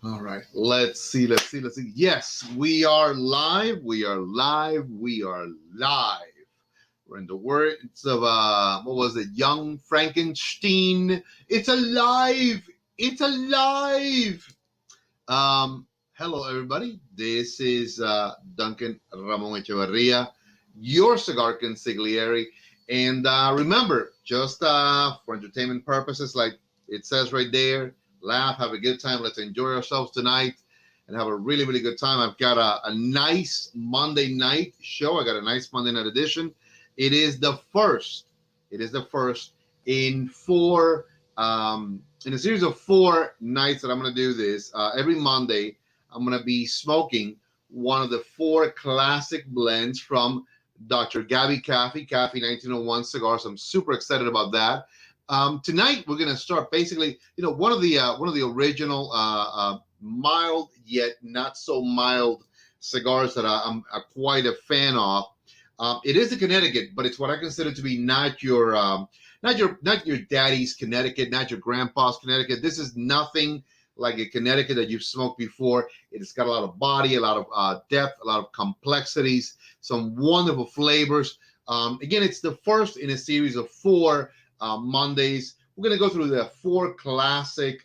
All right. Let's see. Yes, we are live. We are live. We are live. We're in the words of what was it? Young Frankenstein. It's alive. It's alive. Hello everybody. This is Duncan Ramon Echevarria, your Cigar Consigliere. And remember, just for entertainment purposes, like it says right there, laugh, have a good time. Let's enjoy ourselves tonight and have a really, really good time. I've got a nice Monday night show. I got a nice Monday night edition. It is the first. It is the first in in a series of 4 nights that I'm going to do this. Every Monday, I'm going to be smoking one of the 4 classic blends from Dr. Gabby Caffey 1901 cigars. I'm super excited about that. Tonight we're going to start basically, one of the original mild yet not so mild cigars that I'm quite a fan of. It is a Connecticut, but it's what I consider to be not your daddy's Connecticut, not your grandpa's Connecticut. This is nothing like a Connecticut that you've smoked before. It's got a lot of body, a lot of depth, a lot of complexities, some wonderful flavors. Again, it's the first in a series of 4 Mondays. We're going to go through the 4 classic.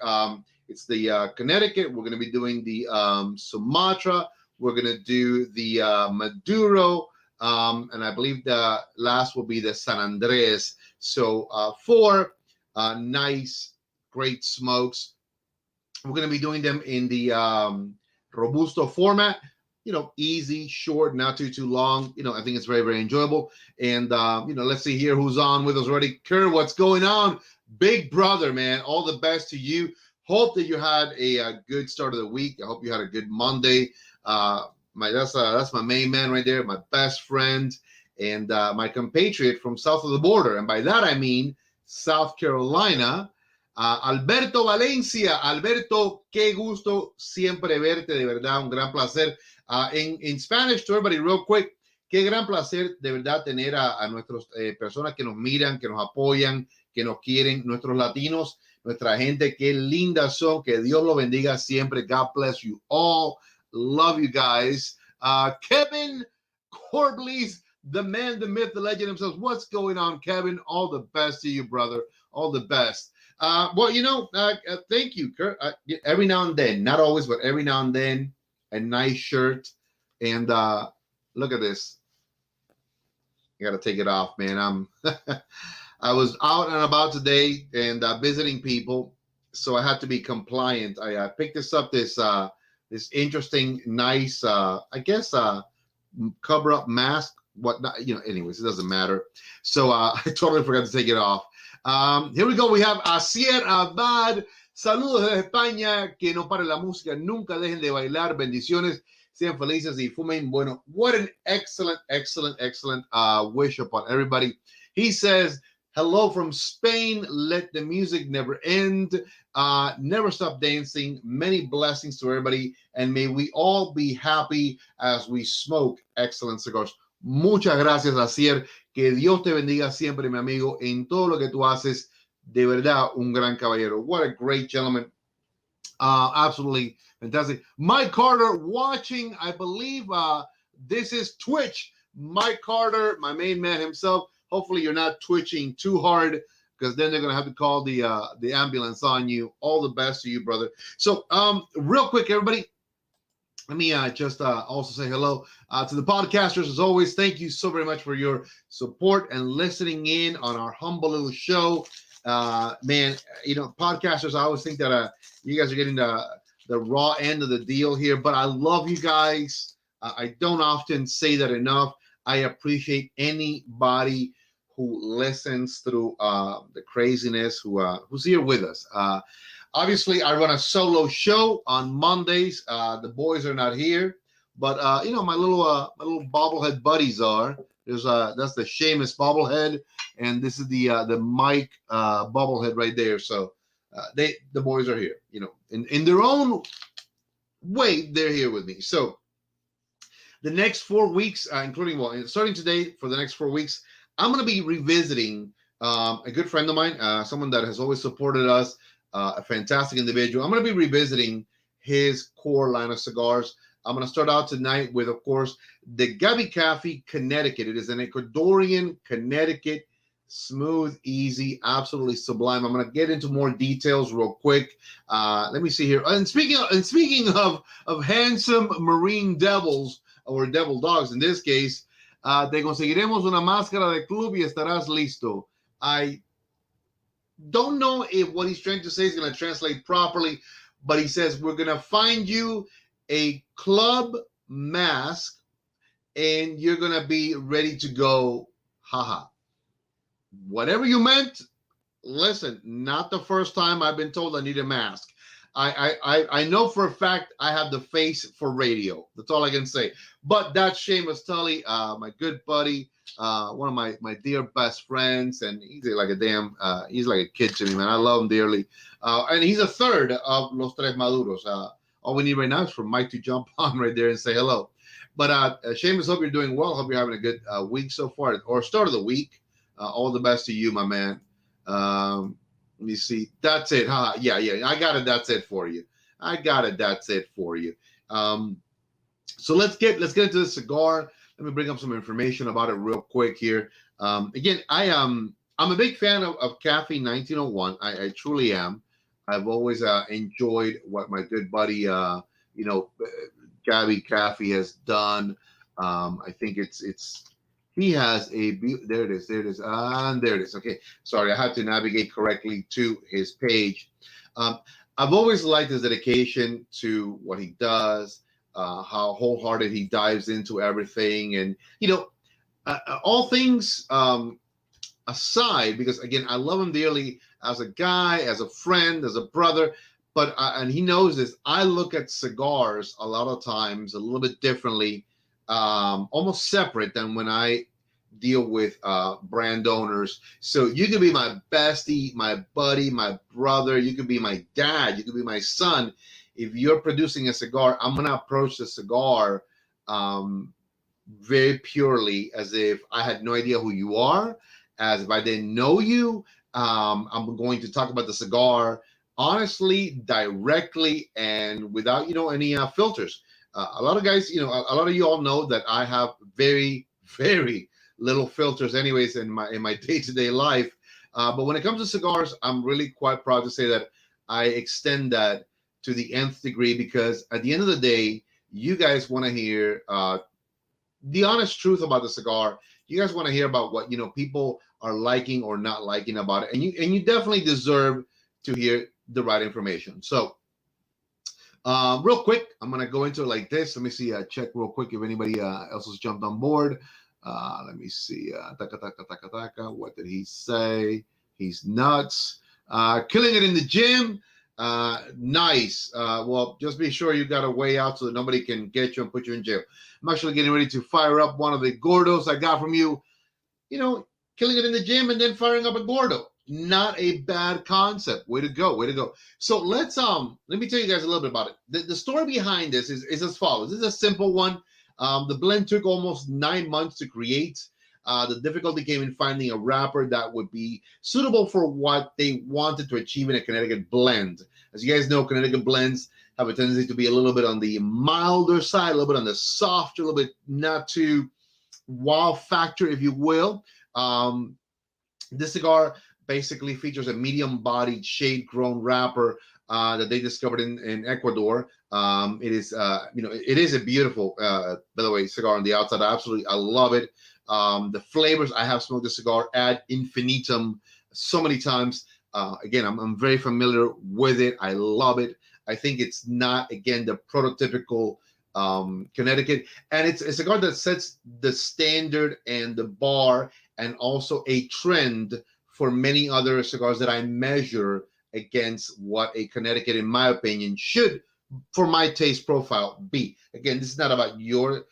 It's the Connecticut. We're going to be doing the Sumatra. We're going to do the Maduro. And I believe the last will be the San Andres. So 4 nice, great smokes. We're going to be doing them in the Robusto format. Easy, short, not too long. I think it's very, very enjoyable. And, let's see here who's on with us already. Kerr, what's going on? Big brother, man. All the best to you. Hope that you had a good start of the week. I hope you had a good Monday. That's my main man right there, my best friend, and my compatriot from south of the border. And by that I mean South Carolina. Alberto Valencia. Alberto, qué gusto siempre verte, de verdad, un gran placer. In Spanish to everybody, real quick, qué gran placer de verdad tener a nuestras personas que nos miran, que nos apoyan, que nos quieren, nuestros latinos, nuestra gente, qué lindas son, que Dios los bendiga siempre. God bless you all. Love you guys. Kevin Corblees, the man, the myth, the legend himself. What's going on, Kevin? All the best to you, brother. All the best. Thank you, Kurt. Every now and then, not always, but every now and then, a nice shirt. And look at this. I got to take it off, man. I was out and about today and visiting people, so I had to be compliant. I picked this up, this interesting, nice, cover up mask. Anyways, it doesn't matter. So I totally forgot to take it off. Here we go. We have Asier Abad. Saludos desde España. Que no pare la música. Nunca dejen de bailar. Bendiciones. Sean felices y fumen. Bueno, what an excellent wish upon everybody. He says, hello from Spain. Let the music never end. Never stop dancing. Many blessings to everybody. And may we all be happy as we smoke excellent cigars. Muchas gracias, Asier. Que Dios te bendiga siempre, mi amigo, en todo lo que tú haces. De verdad, un gran caballero. What a great gentleman. Absolutely fantastic. Mike Carter watching, I believe this is Twitch. Mike Carter, my main man himself. Hopefully you're not twitching too hard, because then they're going to have to call the ambulance on you. All the best to you, brother. So real quick, everybody, let me just also say hello to the podcasters. As always, thank you so very much for your support and listening in on our humble little show. Man, podcasters, I always think that you guys are getting the raw end of the deal here, but I love you guys. I don't often say that enough. I appreciate anybody who listens through the craziness, who's here with us. Obviously, I run a solo show on Mondays. The boys are not here, but my little bobblehead buddies are. That's the Seamus bobblehead, and this is the Mike bobblehead right there. So the boys are here. In their own way, they're here with me. So the next 4 weeks, starting today, for the next 4 weeks, I'm going to be revisiting a good friend of mine, someone that has always supported us, a fantastic individual. I'm going to be revisiting his core line of cigars. I'm going to start out tonight with, of course, the Gabi Cafe Connecticut. It is an Ecuadorian Connecticut, smooth, easy, absolutely sublime. I'm going to get into more details real quick. Let me see here. And speaking of handsome marine devils, or devil dogs in this case, te conseguiremos una máscara de club y estarás listo. I don't know if what he's trying to say is going to translate properly, but he says we're going to find you a club mask and you're going to be ready to go. Haha. Whatever you meant, listen, not the first time I've been told I need a mask. I know for a fact I have the face for radio. That's all I can say. But that's Seamus Tolle, my good buddy, one of my dear best friends, and he's like a damn, he's like a kid to me, man. I love him dearly. And he's a third of Los Tres Maduros. All we need right now is for Mike to jump on right there and say hello. But Seamus, hope you're doing well. Hope you're having a good week so far, or start of the week. All the best to you, my man. Let me see. That's it. Huh? Yeah. I got it. That's it for you. That's it for you. So let's get into the cigar. Let me bring up some information about it real quick here. Again, I'm a big fan of Cafe 1901. I truly am. I've always enjoyed what my good buddy, Gabi Cafe has done. I think it's. He has there it is, and there it is. Okay, sorry, I had to navigate correctly to his page. I've always liked his dedication to what he does, how wholehearted he dives into everything, and all things aside, because again, I love him dearly as a guy, as a friend, as a brother. But and he knows this. I look at cigars a lot of times a little bit differently. Almost separate than when I deal with brand owners. So you could be my bestie, my buddy, my brother. You could be my dad. You could be my son. If you're producing a cigar, I'm going to approach the cigar very purely as if I had no idea who you are, as if I didn't know you. I'm going to talk about the cigar honestly, directly, and without, any filters. A lot of guys, a lot of you all know that I have very, very little filters anyways in my day-to-day life. But when it comes to cigars, I'm really quite proud to say that I extend that to the nth degree, because at the end of the day, you guys want to hear the honest truth about the cigar. You guys want to hear about what, people are liking or not liking about it. And you definitely deserve to hear the right information. So, real quick, I'm going to go into it like this. Let me see, check real quick if anybody else has jumped on board. Let me see. What did he say? He's nuts. Killing it in the gym. Nice. Well, just be sure you got a way out so that nobody can get you and put you in jail. I'm actually getting ready to fire up one of the gordos I got from you. Killing it in the gym and then firing up a gordo. Not a bad concept. Way to go. Way to go. So let me tell you guys a little bit about it. The story behind this is as follows. This is a simple one. The blend took almost 9 months to create. The difficulty came in finding a wrapper that would be suitable for what they wanted to achieve in a Connecticut blend. As you guys know, Connecticut blends have a tendency to be a little bit on the milder side, a little bit on the softer, a little bit not too wow factor, if you will. This cigar basically features a medium-bodied shade-grown wrapper that they discovered in Ecuador. It is, it is a beautiful, by the way, cigar on the outside. I love it. The flavors, I have smoked the cigar ad infinitum so many times. Again, I'm very familiar with it. I love it. I think it's not, again, the prototypical Connecticut. And it's a cigar that sets the standard and the bar, and also a trend for many other cigars that I measure against what a Connecticut, in my opinion, should, for my taste profile, be. Again, this is not about your,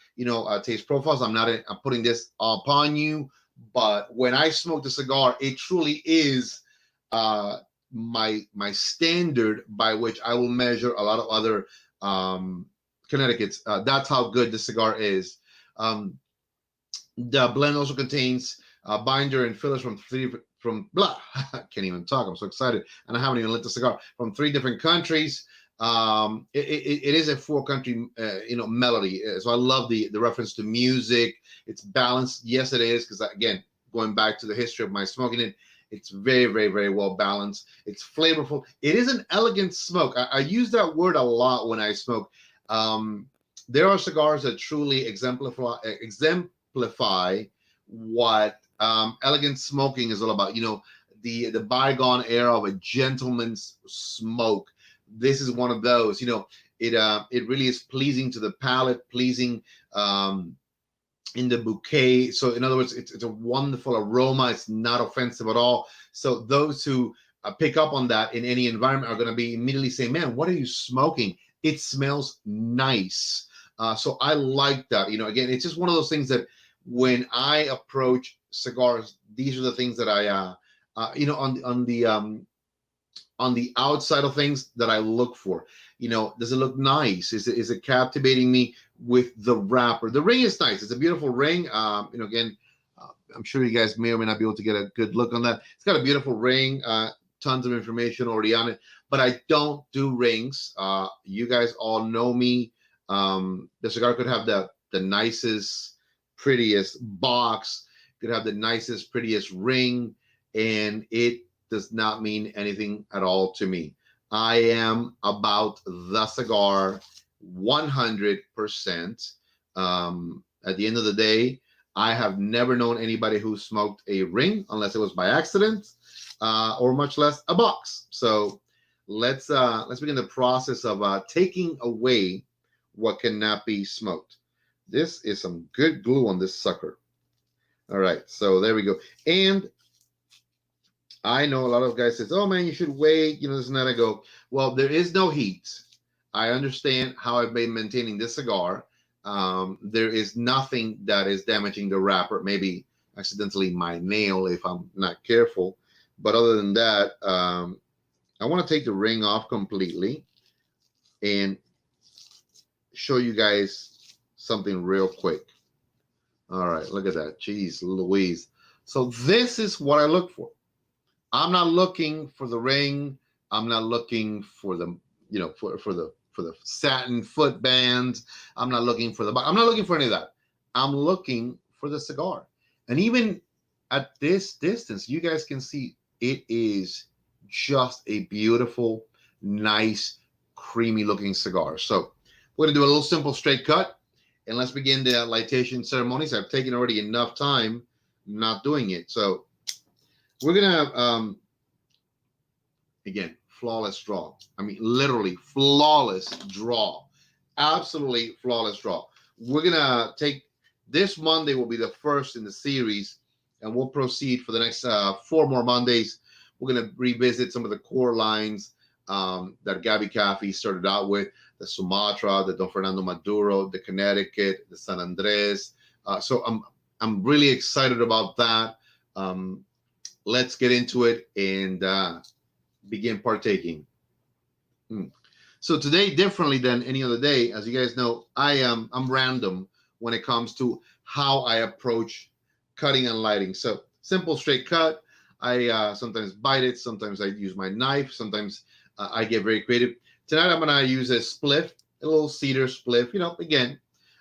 taste profiles. I'm putting this upon you, but when I smoke the cigar, it truly is my standard by which I will measure a lot of other Connecticut's. That's how good the cigar is. The blend also contains binder and fillers from blah. I can't even talk. I'm so excited, and I haven't even lit the cigar, from 3 different countries. It is a four country melody. So I love the reference to music. It's balanced. Yes, it is, because again, going back to the history of my smoking it, it's very, very, very well balanced. It's flavorful. It is an elegant smoke. I use that word a lot when I smoke. There are cigars that truly exemplify what elegant smoking is all about. The bygone era of a gentleman's smoke. This is one of those. It really is pleasing to the palate, pleasing in the bouquet. So in other words, it's a wonderful aroma. It's not offensive at all. So those who pick up on that in any environment are going to be immediately saying, man, what are you smoking? It smells nice. So I like that. Again, it's just one of those things that when I approach cigars, these are the things that I on the outside of things that I look for. Does it look nice? Is it captivating me with the wrapper? The ring is nice. It's a beautiful ring. Again, I'm sure you guys may or may not be able to get a good look on that. It's got a beautiful ring. Tons of information already on it. But I don't do rings. You guys all know me. The cigar could have the nicest, prettiest box. Could have the nicest, prettiest ring, and it does not mean anything at all to me. I am about the cigar 100%. At the end of the day, I have never known anybody who smoked a ring unless it was by accident, or much less a box. So let's begin the process of taking away what cannot be smoked. This is some good glue on this sucker. All right, so there we go. And I know a lot of guys says, oh man, you should wait, this and that. I go, well, there is no heat. I understand how I've been maintaining this cigar. There is nothing that is damaging the wrapper, maybe accidentally my nail if I'm not careful. But other than that, I want to take the ring off completely and show you guys something real quick. All right, look at that. Jeez Louise. So this is what I look for. I'm not looking for the ring. I'm not looking for the, for the satin foot bands. I'm not looking for I'm not looking for any of that. I'm looking for the cigar. And even at this distance, you guys can see it is just a beautiful, nice, creamy looking cigar. So we're going to do a little simple straight cut, and let's begin the lightation ceremonies. I've taken already enough time not doing it. So we're going to have, again, flawless draw. I mean, literally flawless draw. Absolutely flawless draw. We're going to take this Monday will be the first in the series, and we'll proceed for the next 4 more Mondays. We're going to revisit some of the core lines that Gabby Caffey started out with, the Sumatra, the Don Fernando Maduro, the Connecticut, the San Andres. So I'm really excited about that. Let's get into it and begin partaking. So today, differently than any other day, as you guys know, I'm random when it comes to how I approach cutting and lighting. So simple straight cut. I sometimes bite it, sometimes I use my knife, sometimes I get very creative. Tonight I'm gonna use a spliff, a little cedar spliff. Again,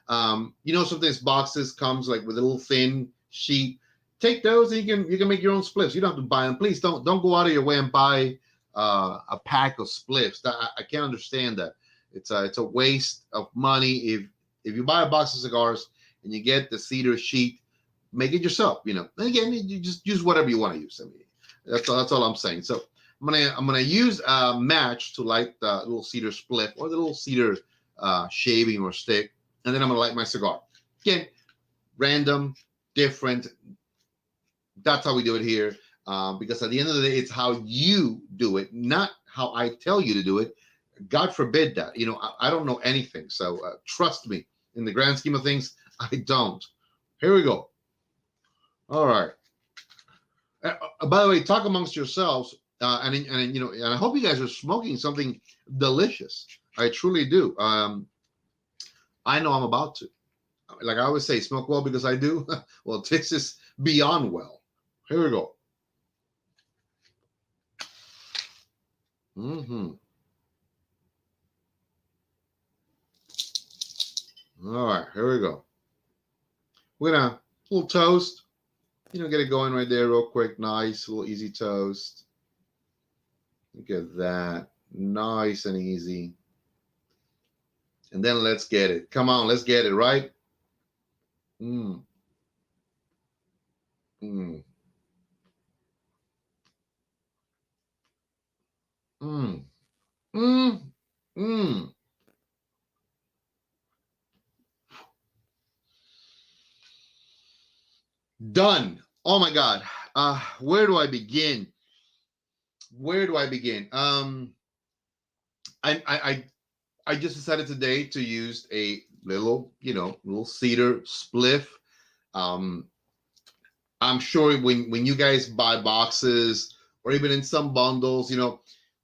sometimes boxes comes like with a little thin sheet. Take those and you can make your own spliffs. You don't have to buy them. Please don't go out of your way and buy a pack of spliffs. I can't understand that. It's a waste of money. If you buy a box of cigars and you get the cedar sheet, make it yourself. And again, you just use whatever you want to use. I mean, that's all I'm saying. So I'm gonna use a match to light the little cedar spliff or the little cedar shaving or stick, and then I'm gonna light my cigar. Again, random, different. That's how we do it here, because at the end of the day, it's how you do it, not how I tell you to do it. God forbid that. I don't know anything, so trust me. In the grand scheme of things, I don't. Here we go. All right. By the way, talk amongst yourselves, and I hope you guys are smoking something delicious. I truly do. I know I'm about to. Like I always say, smoke well because I do. Well, this is beyond well. Here we go. All right, here we go. We're gonna a little toast. Get it going right there real quick. Nice, little easy toast. Look at that. Nice and easy. And then let's get it. Come on, let's get it, right? Mmm. Mmm. Mmm. Mmm. Mmm. Done. Oh my God. Where do I begin? Where do I begin? I just decided today to use a little cedar spliff. Um, I'm sure when you guys buy boxes or even in some bundles,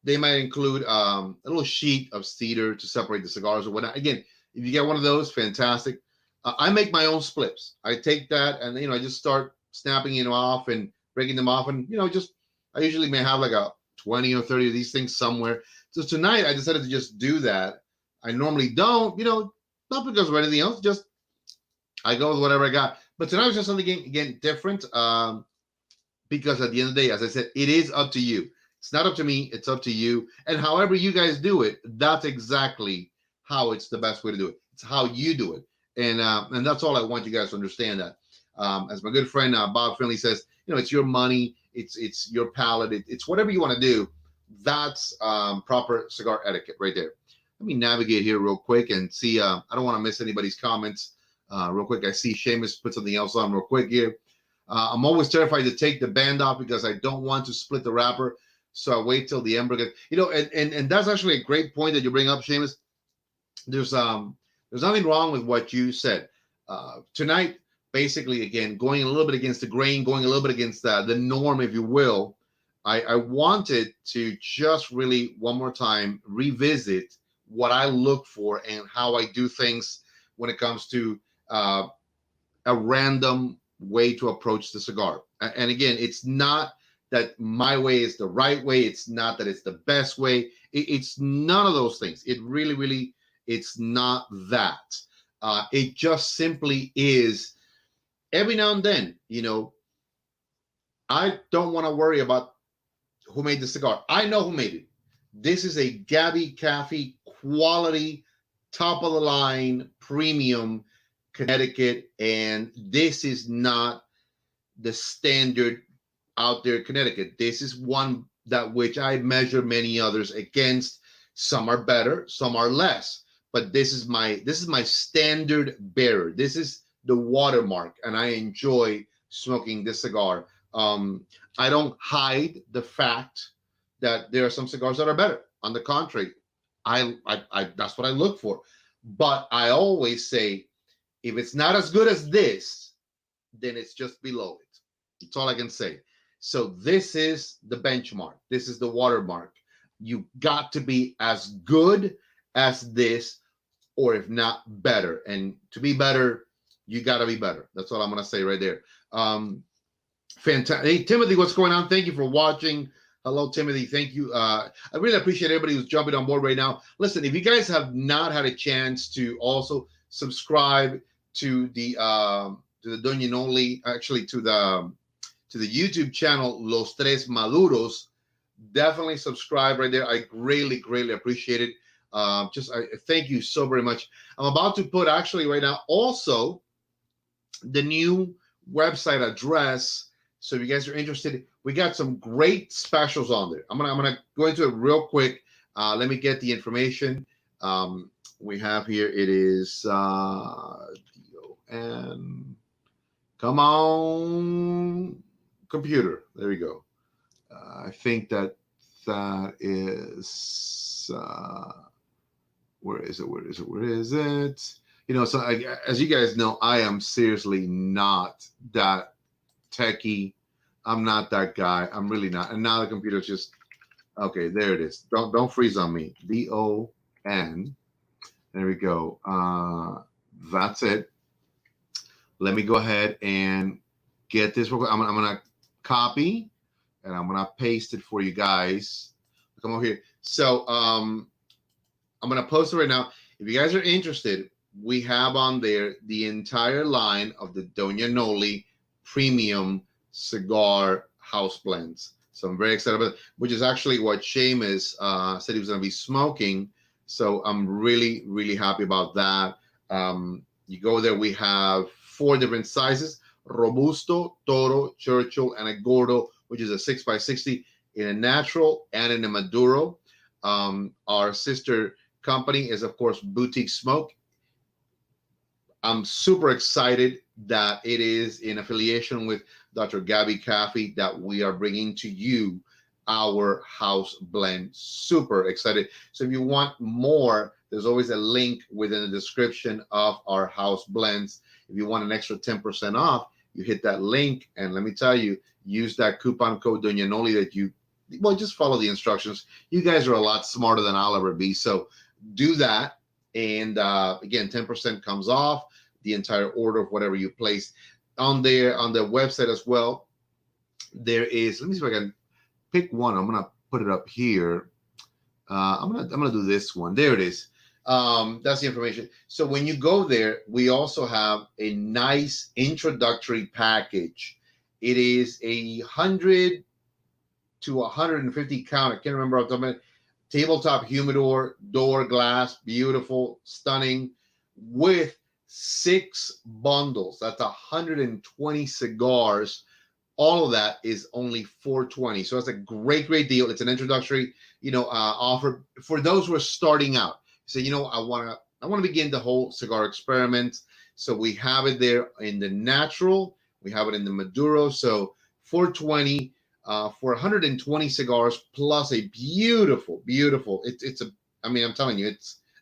they might include a little sheet of cedar to separate the cigars or whatnot. Again, if you get one of those, fantastic. I make my own spliffs. I take that and I just start snapping it off and breaking them off, and just I usually may have like a 20 or 30 of these things somewhere. So tonight I decided to just do that. I normally don't, not because of anything else, just I go with whatever I got. But tonight was just something again different, because at the end of the day, as I said, it is up to you. It's not up to me. It's up to you. And however you guys do it, that's exactly how it's the best way to do it. It's how you do it. And that's all I want you guys to understand that. As my good friend Bob Finley says, it's your money. It's your palate. It's whatever you want to do. That's proper cigar etiquette right there. Let me navigate here real quick and see. I don't want to miss anybody's comments. Real quick, I see Seamus put something else on real quick here. I'm always terrified to take the band off because I don't want to split the wrapper. So I wait till the ember gets, and that's actually a great point that you bring up, Seamus. There's nothing wrong with what you said. Tonight, basically, again, going a little bit against the grain, going a little bit against the norm, if you will. I wanted to just really one more time revisit what I look for and how I do things when it comes to a random way to approach the cigar. And again, it's not that my way is the right way. It's not that it's the best way. It's none of those things. It really, really, it's not that. It just simply is every now and then, I don't want to worry about who made the cigar. I know who made it. This is a Gabby Cafe quality, top of the line, premium Connecticut, and this is not the standard out there Connecticut. This is one that which I measure many others against. Some are better, some are less, but this is my standard bearer. This is the watermark, and I enjoy smoking this cigar. I don't hide the fact that there are some cigars that are better. On the contrary, I that's what I look for. But I always say, if it's not as good as this, then it's just below it. That's all I can say. So this is the benchmark. This is the watermark. You got to be as good as this, or if not better. And to be better, you got to be better. That's all I'm going to say right there. Fantastic. Hey, Timothy, what's going on? Thank you for watching. Hello, Timothy. Thank you. I really appreciate everybody who's jumping on board right now. Listen, if you guys have not had a chance to also subscribe to the Doña NOLI, actually to the YouTube channel Los Tres Maduros, definitely subscribe right there. I greatly, greatly appreciate it. I thank you so very much. I'm about to put actually right now also the new website address. So if you guys are interested, we got some great specials on there. I'm gonna go into it real quick. Let me get the information. We have here. It is and come on, computer. There we go. I think that is where is it? Where is it? Where is it? So as you guys know, I am seriously not that techie. I'm not that guy. I'm really not. And now the computer's just okay. There it is. Don't freeze on me. DON. There we go. That's it. Let me go ahead and get this real quick. I'm gonna copy and I'm gonna paste it for you guys. Come over here. So I'm gonna post it right now. If you guys are interested, we have on there the entire line of the Doña NOLI premium cigar house blends. So I'm very excited about it, which is actually what Seamus said he was going to be smoking. So I'm really, really happy about that. You go there, we have 4 different sizes: Robusto, Toro, Churchill, and a Gordo, which is a 6x60 in a natural and in a Maduro. Our sister company is, of course, Boutique Smoke. I'm super excited that it is in affiliation with Dr. Gabby Caffey that we are bringing to you our house blend. Super excited. So if you want more, there's always a link within the description of our house blends. If you want an extra 10% off, you hit that link, and let me tell you, use that coupon code Doña Noli that you, well, just follow the instructions. You guys are a lot smarter than I'll ever be. So do that. And again, 10% comes off the entire order of whatever you place on there. On the website as well, there is, let me see if I can pick one. I'm gonna put it up here. I'm gonna do this one. There it is. That's the information. So when you go there, we also have a nice introductory package. It is 100 to 150 count. I can't remember off the top of my head. Tabletop humidor, door glass, beautiful, stunning, with 6 bundles. That's 120 cigars. All of that is only $420. So that's a great, great deal. It's an introductory, offer for those who are starting out. So, I want to begin the whole cigar experiment. So we have it there in the natural. We have it in the Maduro. So $420 for 120 cigars plus a beautiful, beautiful. I'm telling you,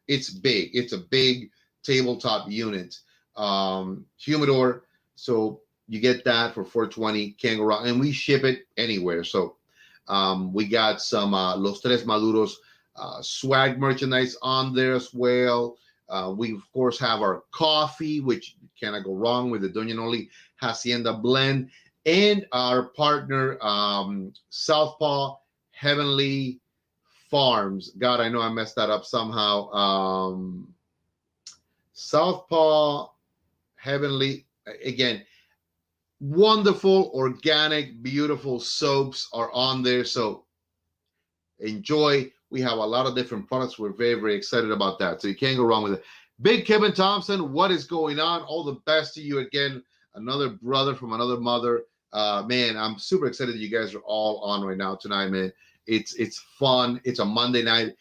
it's big. It's a big tabletop unit. Humidor. So you get that for $420. Can't go wrong. And we ship it anywhere. So we got some Los Tres Maduros swag merchandise on there as well. We, of course, have our coffee, which cannot go wrong with the Doña Noli Hacienda blend. And our partner, Southpaw Heavenly Farms. God, I know I messed that up somehow. Southpaw Heavenly, again, wonderful, organic, beautiful soaps are on there. So enjoy. We have a lot of different products. We're very, very excited about that. So you can't go wrong with it. Big Kevin Thompson, what is going on? All the best to you again. Another brother from another mother. Man, I'm super excited that you guys are all on right now tonight, man. It's fun. It's a Monday night.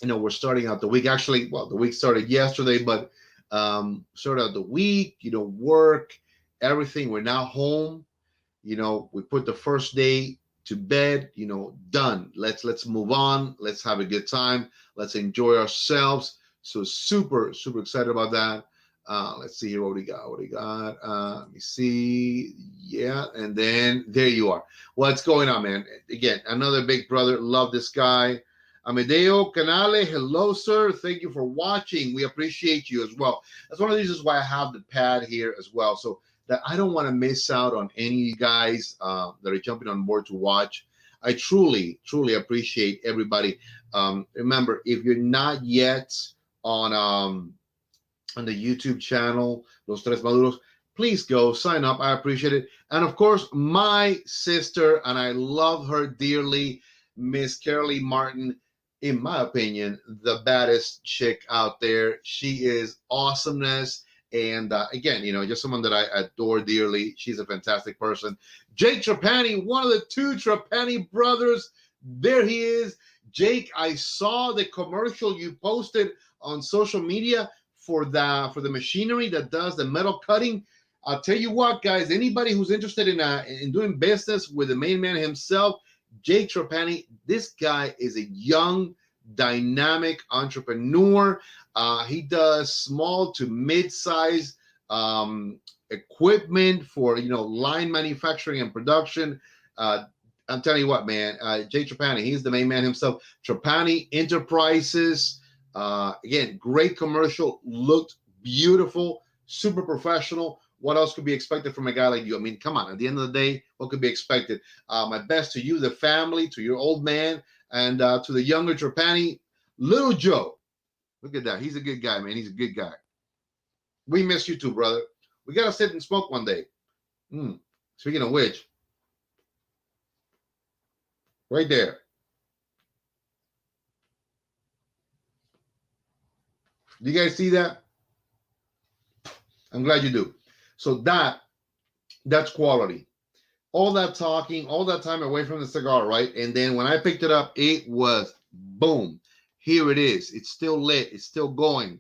We're starting out the week. Actually, well, the week started yesterday, but started out the week, work, everything. We're now home. We put the first day to bed, done. Let's move on. Let's have a good time. Let's enjoy ourselves. So super, super excited about that. Let's see here what we got. Let me see. Yeah, and then there you are. What's going on, man? Again, another big brother. Love this guy. Amedeo Canale, hello, sir. Thank you for watching. We appreciate you as well. That's one of the reasons why I have the pad here as well, so that I don't want to miss out on any of you guys that are jumping on board to watch. I truly, truly appreciate everybody. Remember, if you're not yet on the YouTube channel, Los Tres Maduros, please go sign up. I appreciate it. And of course, my sister, and I love her dearly, Miss Carolee Martin, in my opinion, the baddest chick out there. She is awesomeness. And again, just someone that I adore dearly. She's a fantastic person. Jake Trapani, one of the 2 Trapani brothers. There he is. Jake, I saw the commercial you posted on social media for the machinery that does the metal cutting. I'll tell you what, guys, anybody who's interested in doing business with the main man himself, Jake Trapani, this guy is a young, dynamic entrepreneur. He does small to mid-size equipment for line manufacturing and production. I'm telling you what, man, Jake Trapani, he's the main man himself. Trapani Enterprises. Again, great commercial, looked beautiful, super professional. What else could be expected from a guy like you? I mean, come on, at the end of the day, what could be expected? My best to you, the family, to your old man, and to the younger Trapani, Little Joe. Look at that. He's a good guy, man. He's a good guy. We miss you too, brother. We got to sit and smoke one day. Speaking of which, right there. Do you guys see that? I'm glad you do. So that's quality. All that talking, all that time away from the cigar, right? And then when I picked it up, it was boom. Here it is. It's still lit. It's still going.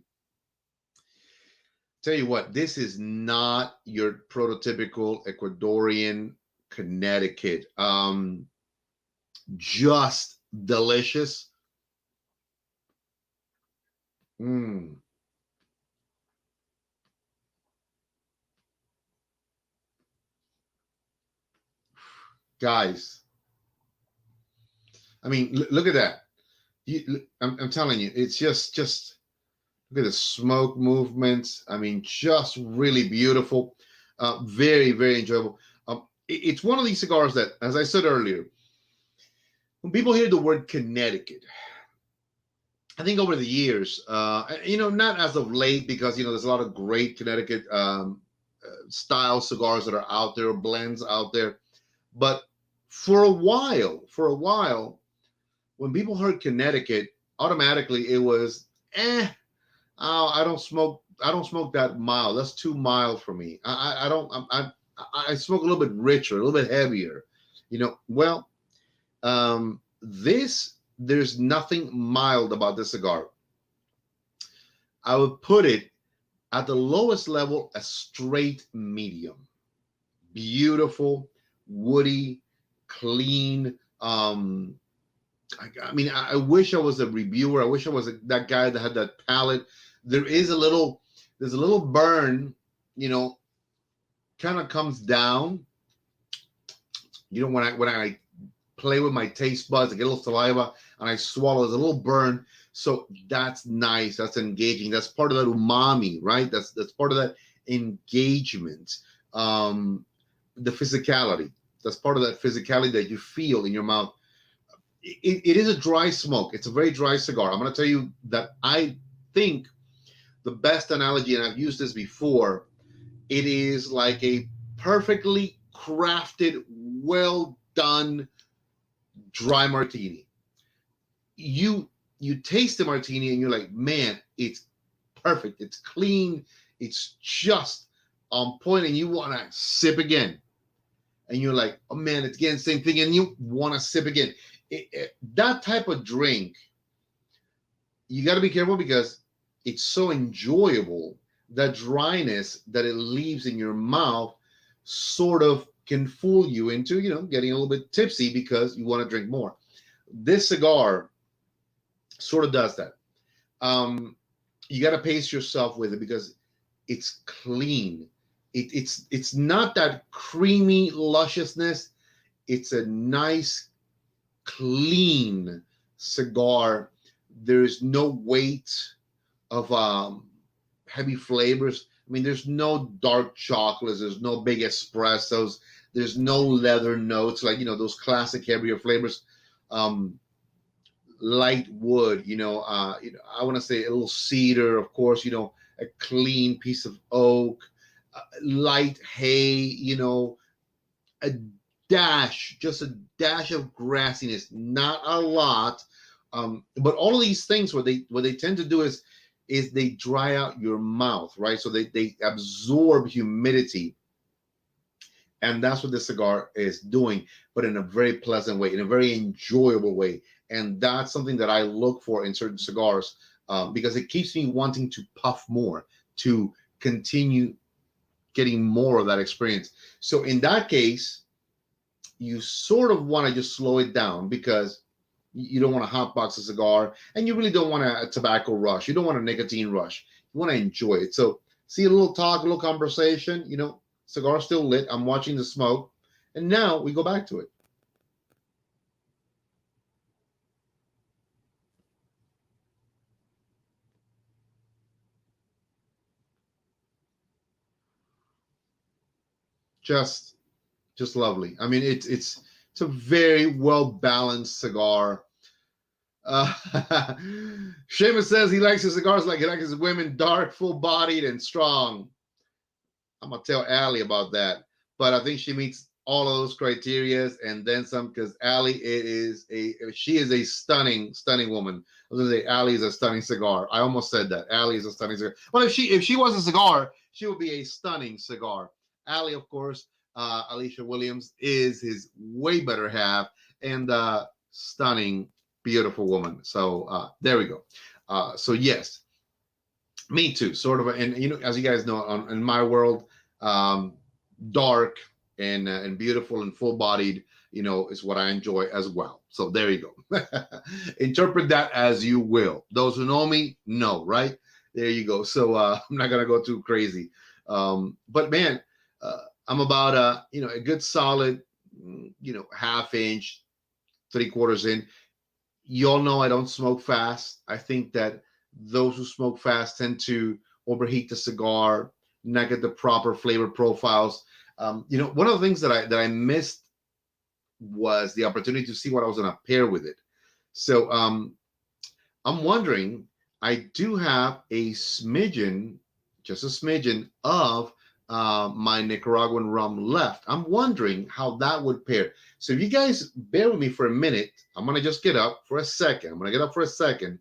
Tell you what, this is not your prototypical Ecuadorian Connecticut. Just delicious. Guys, I mean, look at that. I'm telling you, it's just look at the smoke movements. I mean, just really beautiful. Very, very enjoyable. It's one of these cigars that, as I said earlier, when people hear the word Connecticut, I think over the years, not as of late, because, there's a lot of great Connecticut style cigars that are out there, blends out there. But for a while, when people heard Connecticut, automatically it was, I don't smoke that mild. That's too mild for me. I smoke a little bit richer, a little bit heavier. Well, there's nothing mild about this cigar. I would put it at the lowest level, a straight medium. Beautiful, woody, clean. I mean, I wish I was a reviewer. I wish I was that guy that had that palate. There's a little burn, kind of comes down. When I play with my taste buds, I get a little saliva and I swallow. There's a little burn. So that's nice. That's engaging. That's part of that umami, right? That's part of that engagement. The physicality. That's part of that physicality that you feel in your mouth. It is a dry smoke. It's a very dry cigar. I'm going to tell you that I think the best analogy, and I've used this before, it is like a perfectly crafted, well done dry martini. You taste the martini and you're like, man, it's perfect. It's clean. It's just on point, and you want to sip again. And you're like, oh man, it's again the same thing, and you want to sip again. That type of drink, you got to be careful, because it's so enjoyable. That dryness that it leaves in your mouth sort of can fool you into, getting a little bit tipsy because you want to drink more. This cigar sort of does that. You got to pace yourself with it because it's clean. It's not that creamy lusciousness. It's a nice, clean cigar. There's no weight of heavy flavors. I mean, there's no dark chocolates. There's no big espressos. There's no leather notes like, those classic heavier flavors. Light wood, I want to say a little cedar, of course, a clean piece of oak, light hay, a dash of grassiness, not a lot. But all of these things, what they tend to do is they dry out your mouth, right? So they absorb humidity. And that's what this cigar is doing, but in a very pleasant way, in a very enjoyable way. And that's something that I look for in certain cigars, because it keeps me wanting to puff more, to continue getting more of that experience. So in that case, you sort of want to just slow it down, because you don't want to hotbox a cigar, and you really don't want a tobacco rush. You don't want a nicotine rush. You want to enjoy it. So see, a little talk, a little conversation, cigar still lit. I'm watching the smoke. And now we go back to it. Just lovely. I mean, it's a very well balanced cigar. Uh, Seamus says he likes his cigars like he likes his women, dark, full-bodied, and strong. I'm gonna tell Allie about that, but I think she meets all of those criterias and then some. Because Allie, she is a stunning woman. I was gonna say Allie is a stunning cigar. I almost said that. Allie is a stunning cigar. Well, if she was a cigar, she would be a stunning cigar. Allie, of course, Alicia Williams is his way better half and stunning, beautiful woman. So there we go. So yes, me too, sort of. And you know, as you guys know, in my world, um, dark and beautiful and full bodied, you know, is what I enjoy as well. So there you go. Interpret that as you will. Those who know me know, right? There you go. So I'm not gonna go too crazy, but man, I'm about you know, a good solid, you know, half inch, 3/4 in. You all know I don't smoke fast. I think that those who smoke fast tend to overheat the cigar, not get the proper flavor profiles. You know, one of the things that I missed was the opportunity to see what I was going to pair with it. So I'm wondering. I do have a smidgen, just a smidgen of my Nicaraguan rum left. I'm wondering how that would pair. So if you guys bear with me for a minute, I'm gonna just get up for a second. I'm gonna get up for a second.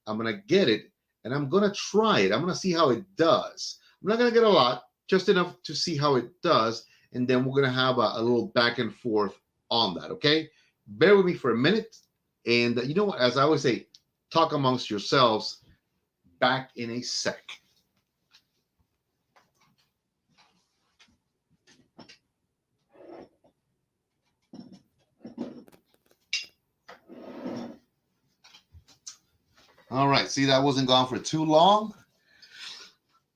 I'm gonna get it and I'm gonna try it. I'm gonna see how it does. I'm not gonna get a lot, just enough to see how it does, and then we're gonna have a little back and forth on that. Okay, bear with me for a minute, and you know what? As I always say, talk amongst yourselves. Back in a sec. All right, see, that wasn't gone for too long.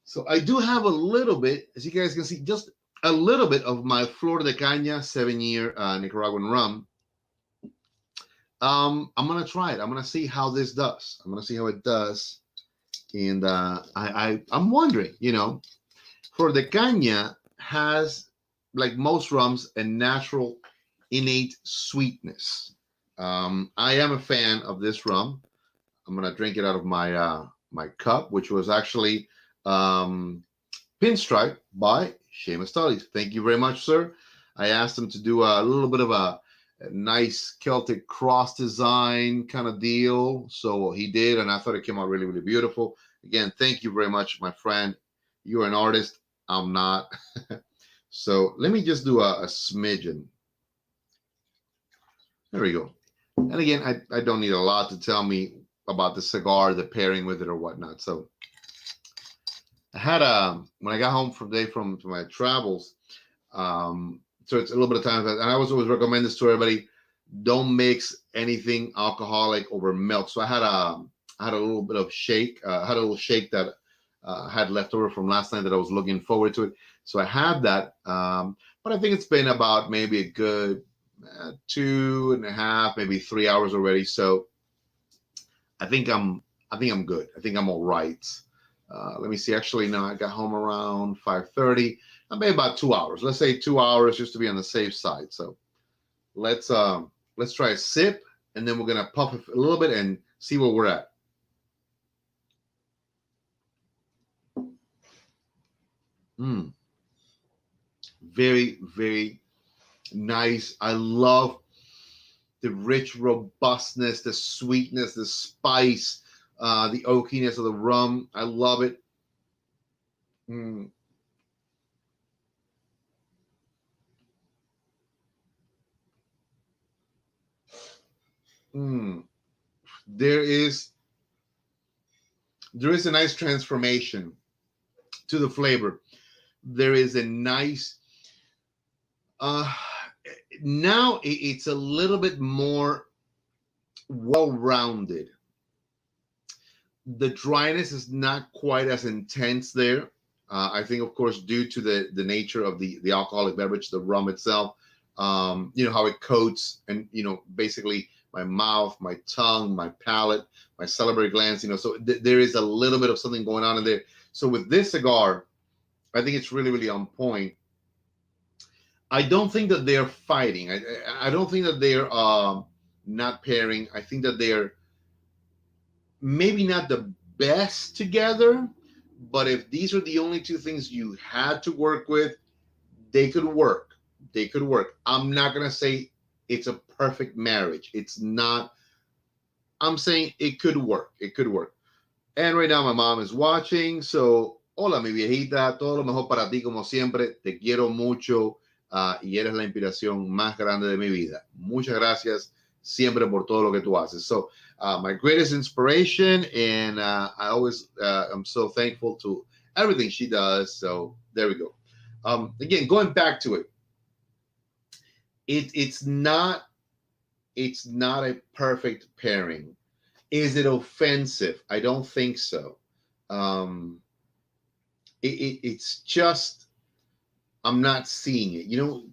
So I do have a little bit, as you guys can see, just a little bit of my Flor de Caña 7-year Nicaraguan rum. I'm gonna try it. I'm gonna see how this does. I'm gonna see how it does, and I'm wondering, you know, Flor de Caña has, like most rums, a natural, innate sweetness. I am a fan of this rum. I'm gonna drink it out of my my cup, which was actually pinstripe by Seamus Tolle. Thank you very much, sir. I asked him to do a little bit of a nice Celtic cross design kind of deal, so he did, and I thought it came out really, really beautiful. Again, thank you very much, my friend. You're an artist. I'm not. So let me just do a smidgen. There we go. And again, I don't need a lot to tell me about the cigar, the pairing with it or whatnot. So I had when I got home from my travels, so it's a little bit of time, and I always recommend this to everybody: don't mix anything alcoholic over milk. So I had a little bit of shake, had a little shake that had left over from last night that I was looking forward to it. So I had that, but I think it's been about maybe a good 2.5, maybe 3 hours already. So I think I'm good. I think I'm all right. Let me see. Actually, no, I got home around 5:30. Maybe about 2 hours. Let's say 2 hours just to be on the safe side. So let's try a sip, and then we're gonna puff it a little bit and see where we're at. Very, very nice. I love the rich robustness, the sweetness, the spice, the oakiness of the rum. I love it. There is a nice transformation to the flavor. There is a nice now it's a little bit more well-rounded. The dryness is not quite as intense there. I think, of course, due to the nature of the alcoholic beverage, the rum itself, you know, how it coats and, you know, basically my mouth, my tongue, my palate, my salivary glands, you know, so there is a little bit of something going on in there. So with this cigar, I think it's really, really on point. I don't think that they're fighting. I don't think that they're not pairing. I think that they're maybe not the best together, but if these are the only two things you had to work with, they could work. They could work. I'm not going to say it's a perfect marriage. It's not. I'm saying it could work. It could work. And right now my mom is watching. So, hola, mi viejita. Todo lo mejor para ti, como siempre. Te quiero mucho y eres la inspiración más grande de mi vida. Muchas gracias siempre por todo lo que tú haces. So, my greatest inspiration, and I always am so thankful to everything she does. So, there we go. Again, going back to it, it's not a perfect pairing. Is it offensive? I don't think so. It's just I'm not seeing it. You know,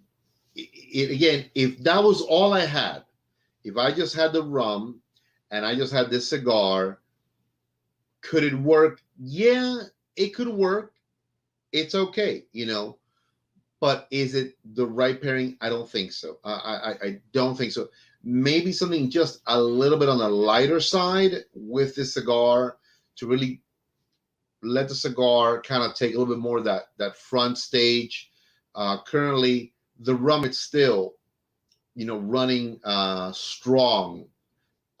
again, if that was all I had, if I just had the rum and I just had this cigar, could it work? Yeah, it could work. It's okay, you know. But is it the right pairing? I don't think so. I don't think so. Maybe something just a little bit on the lighter side with the cigar to really let the cigar kind of take a little bit more of that front stage. Currently, the rum is still, you know, running strong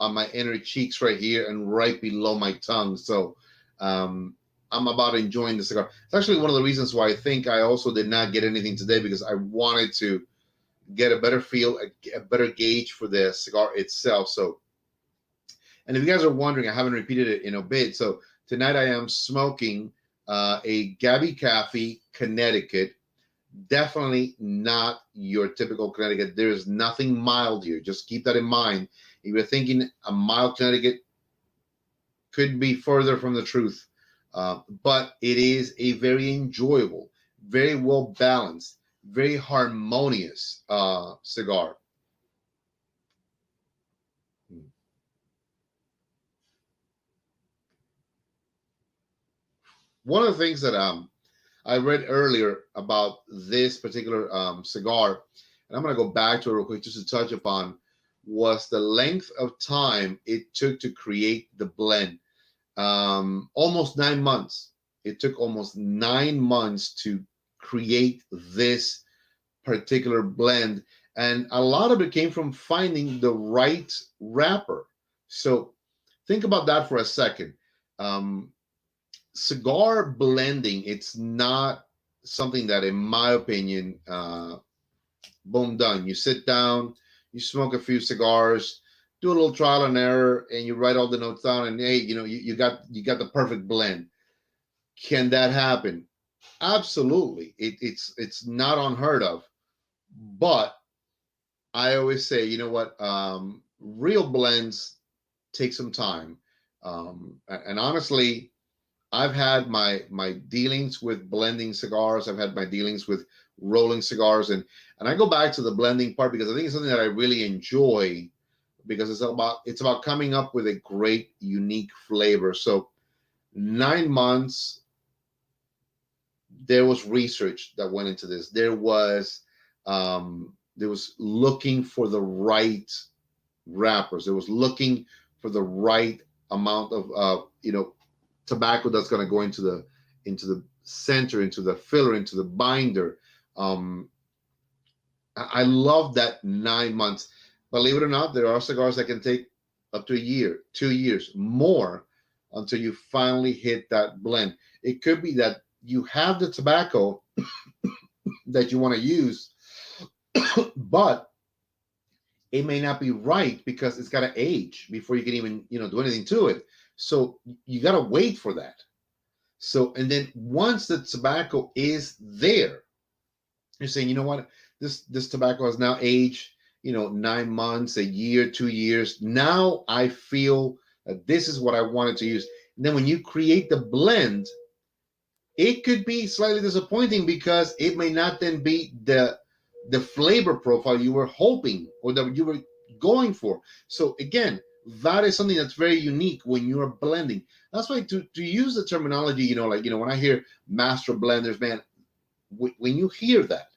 on my inner cheeks right here and right below my tongue. So I'm about enjoying the cigar. It's actually one of the reasons why I think I also did not get anything today, because I wanted to get a better feel, a better gauge for the cigar itself. So, and if you guys are wondering, I haven't repeated it in a bit. So tonight I am smoking a Gabby Cafe Connecticut. Definitely not your typical Connecticut. There's nothing mild here. Just keep that in mind. If you're thinking a mild Connecticut, could be further from the truth. But it is a very enjoyable, very well balanced, very harmonious cigar. One of the things that I read earlier about this particular cigar, and I'm going to go back to it real quick just to touch upon, was the length of time it took to create the blend. Almost 9 months. It took almost 9 months to create this particular blend, and a lot of it came from finding the right wrapper. So think about that for a second. Cigar blending, it's not something that, in my opinion, boom, done. You sit down, you smoke a few cigars, do a little trial and error, and you write all the notes down, and hey, you know, you got the perfect blend. Can that happen? Absolutely. It's not unheard of. But I always say, you know what, real blends take some time. And honestly, I've had my dealings with blending cigars. I've had my dealings with rolling cigars, and I go back to the blending part because I think it's something that I really enjoy, because it's about coming up with a great, unique flavor. So 9 months, there was research that went into this. There was looking for the right wrappers. There was looking for the right amount of tobacco that's going to go into the center, into the filler, into the binder. I love that 9 months. Believe it or not, there are cigars that can take up to a year, 2 years, more, until you finally hit that blend. It could be that you have the tobacco that you want to use, but it may not be right because it's got to age before you can even, do anything to it. So you got to wait for that. So, and then once the tobacco is there, you're saying, you know what, this tobacco has now aged, 9 months, a year, 2 years. Now I feel that this is what I wanted to use. And then when you create the blend, it could be slightly disappointing because it may not then be the flavor profile you were hoping or that you were going for. So again, that is something that's very unique when you're blending. That's why to use the terminology, when I hear master blenders, man, when you hear that,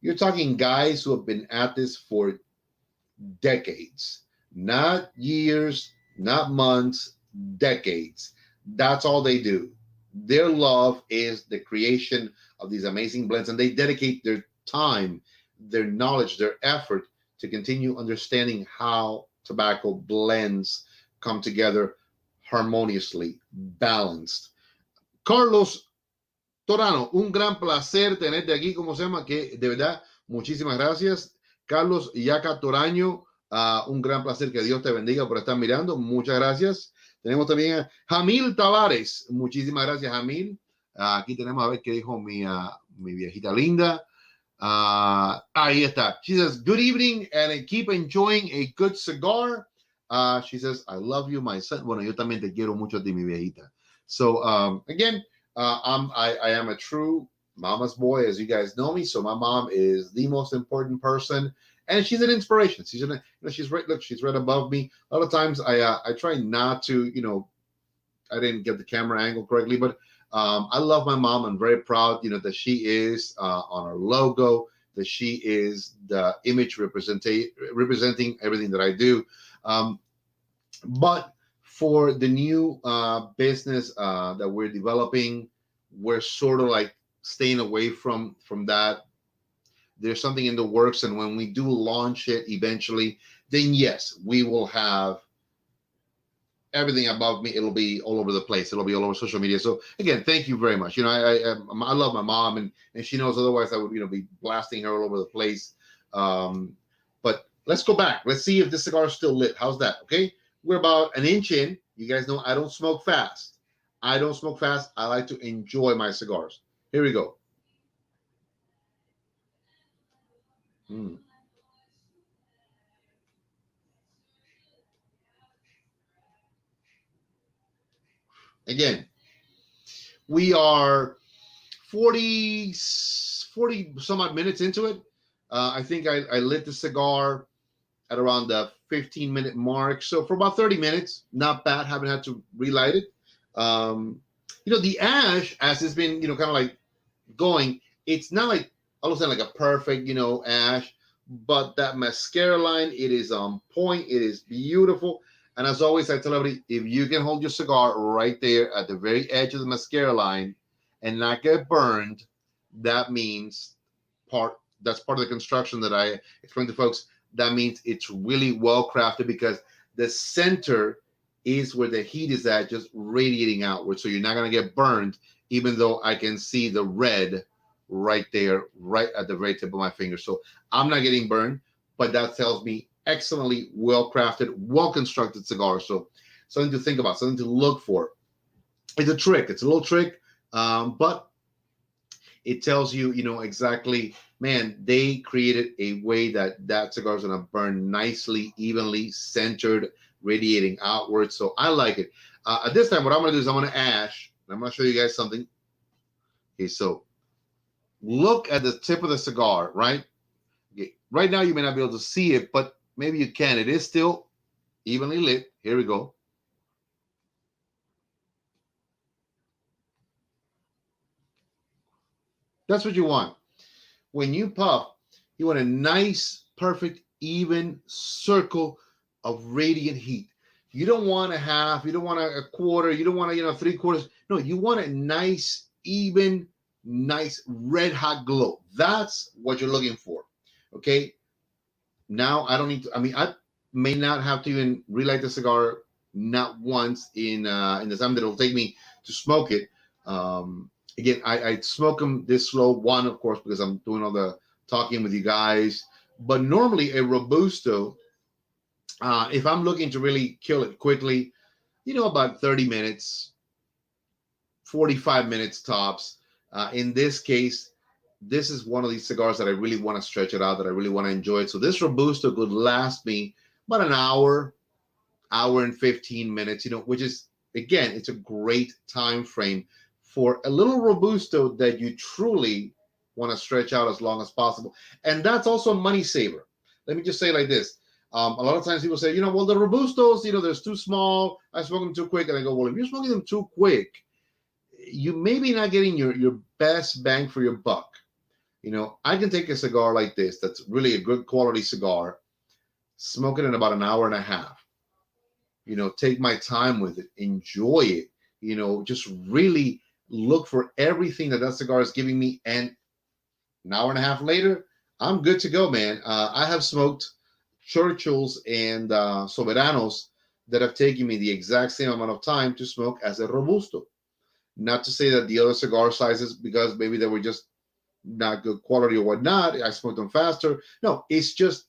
you're talking guys who have been at this for decades, not years, not months, decades. That's all they do. Their love is the creation of these amazing blends, and they dedicate their time, their knowledge, their effort to continue understanding how tobacco blends come together harmoniously, balanced. Carlos Torano, un gran placer tenerte aquí, ¿cómo se llama? Que de verdad, muchísimas gracias. Carlos Yaca Toraño, un gran placer, que Dios te bendiga por estar mirando. Muchas gracias. Tenemos también a Jamil Tavares. Muchísimas gracias, Jamil. Aquí tenemos a ver qué dijo mi viejita linda. Ahí está. She says, good evening and keep enjoying a good cigar. She says, I love you, my son. Bueno, yo también te quiero mucho a ti, mi viejita. So, again, I am a true mama's boy, as you guys know me. So my mom is the most important person, and she's an inspiration. She's she's right. Look, she's right above me. A lot of times I try not to, I didn't get the camera angle correctly, but I love my mom. I'm very proud, that she is on our logo, that she is the image representing everything that I do. But for the new business that we're developing, we're sort of like staying away from that. There's something in the works, and when we do launch it eventually, then yes, we will have everything above me. It'll be all over the place. It'll be all over social media. So again, thank you very much. I love my mom, and she knows, otherwise I would be blasting her all over the place. But let's go back. Let's see if this cigar is still lit. How's that? Okay, we're about an inch in. You guys know I don't smoke fast. I like to enjoy my cigars. Here we go. Again, we are 40 some odd minutes into it. I think I lit the cigar at around the 15-minute mark. So for about 30 minutes, not bad. Haven't had to relight it. The ash, as it's been, kind of like going, it's not like all of a sudden like a perfect, ash, but that mascara line, it is on point. It is beautiful. And as always, I tell everybody, if you can hold your cigar right there at the very edge of the mascara line and not get burned, that means that's part of the construction that I explained to folks. That means it's really well crafted, because the center is where the heat is at, just radiating outward. So you're not going to get burned, even though I can see the red right there, right at the very tip of my finger. So I'm not getting burned, but that tells me excellently well crafted, well constructed cigar. So something to think about, something to look for. It's a trick. It's a little trick, but it tells you, exactly, man, they created a way that cigar is going to burn nicely, evenly, centered, radiating outward. So I like it. At this time, what I'm going to do is I'm going to ash. I'm going to show you guys something. Okay, so look at the tip of the cigar, right? Okay, right now you may not be able to see it, but maybe you can. It is still evenly lit. Here we go. That's what you want. When you puff, you want a nice, perfect, even circle of radiant heat. You don't want a half, you don't want a quarter, you don't want 3/4. No, you want a nice, even, nice red hot glow. That's what you're looking for. Okay. Now I don't need to, I may not have to even relight the cigar, not once in the time that it'll take me to smoke it. Again, I smoke them this slow. One, of course, because I'm doing all the talking with you guys. But normally a Robusto, if I'm looking to really kill it quickly, about 30 minutes, 45 minutes tops. In this case, this is one of these cigars that I really want to stretch it out, that I really want to enjoy it. So this Robusto could last me about an hour and 15 minutes, which is, again, it's a great time frame for a little Robusto that you truly want to stretch out as long as possible. And that's also a money saver. Let me just say it like this. A lot of times people say, well, the Robustos, they're too small. I smoke them too quick. And I go, well, if you're smoking them too quick, you may be not getting your best bang for your buck. I can take a cigar like this that's really a good quality cigar, smoke it in about an hour and a half. You know, take my time with it, enjoy it. You know, just really look for everything that that cigar is giving me. And an hour and a half later, I'm good to go, man. I have smoked Churchills and Soberanos that have taken me the exact same amount of time to smoke as a Robusto. Not to say that the other cigar sizes, because maybe they were just not good quality or whatnot, I smoked them faster. No, it's just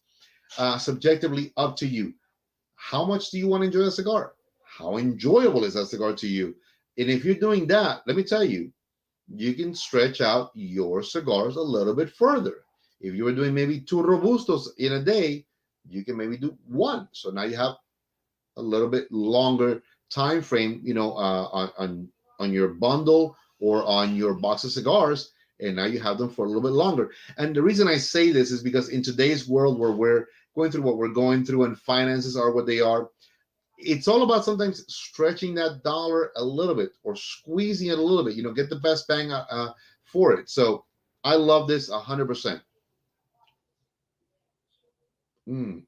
subjectively up to you. How much do you want to enjoy a cigar? How enjoyable is that cigar to you? And if you're doing that, let me tell you, you can stretch out your cigars a little bit further. If you were doing maybe two Robustos in a day, you can maybe do one. So now you have a little bit longer time frame, you know, on your bundle or on your box of cigars, and now you have them for a little bit longer. And the reason I say this is because in today's world where we're going through what we're going through and finances are what they are, it's all about sometimes stretching that dollar a little bit or squeezing it a little bit, you know, get the best bang for it. So I love this 100%. Mm.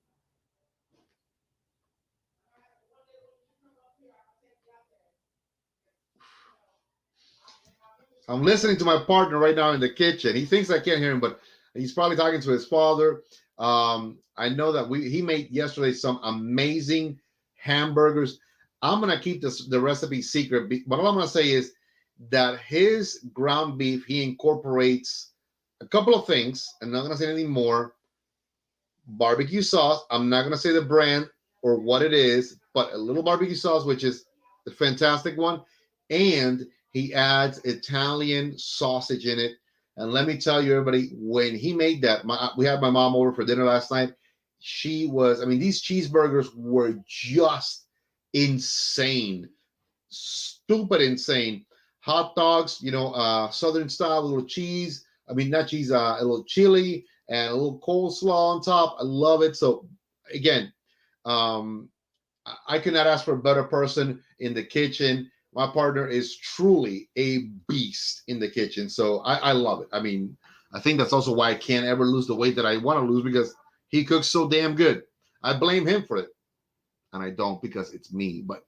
I'm listening to my partner right now in the kitchen. He thinks I can't hear him, but he's probably talking to his father. I know that he made yesterday some amazing hamburgers. I'm gonna keep the recipe secret, but all I'm gonna say is that his ground beef, he incorporates a couple of things. I'm not gonna say anything more. Barbecue sauce. I'm not gonna say the brand or what it is, but a little barbecue sauce, which is the fantastic one, and he adds Italian sausage in it. And let me tell you, everybody, when he made that, we had my mom over for dinner last night. She was, I mean, these cheeseburgers were just insane, stupid insane. Hot dogs, you know, Southern style, a little cheese. I mean, not cheese, a little chili and a little coleslaw on top. I love it. So, again, um, I could not ask for a better person in the kitchen. My partner is truly a beast in the kitchen. So I love it. I mean, I think that's also why I can't ever lose the weight that I want to lose because he cooks so damn good. I blame him for it. And I don't because it's me. But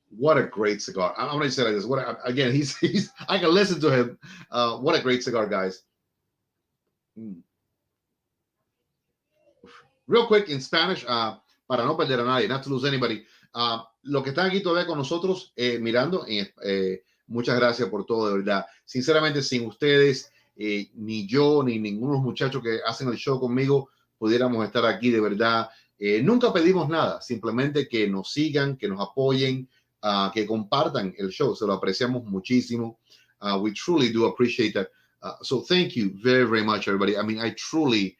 what a great cigar. I'm going to say like this. Again, he's I can listen to him. What a great cigar, guys. Mm. Real quick in Spanish, para no perder a nadie, not to lose anybody. Los que están aquí todavía con nosotros mirando, muchas gracias por todo, de verdad. Sinceramente, sin ustedes, ni yo, ni ninguno de los muchachos que hacen el show conmigo, pudiéramos estar aquí, de verdad. Nunca pedimos nada, simplemente que nos sigan, que nos apoyen, que compartan el show. Se lo apreciamos muchísimo. We truly do appreciate that. So thank you very, very much, everybody. I mean, I truly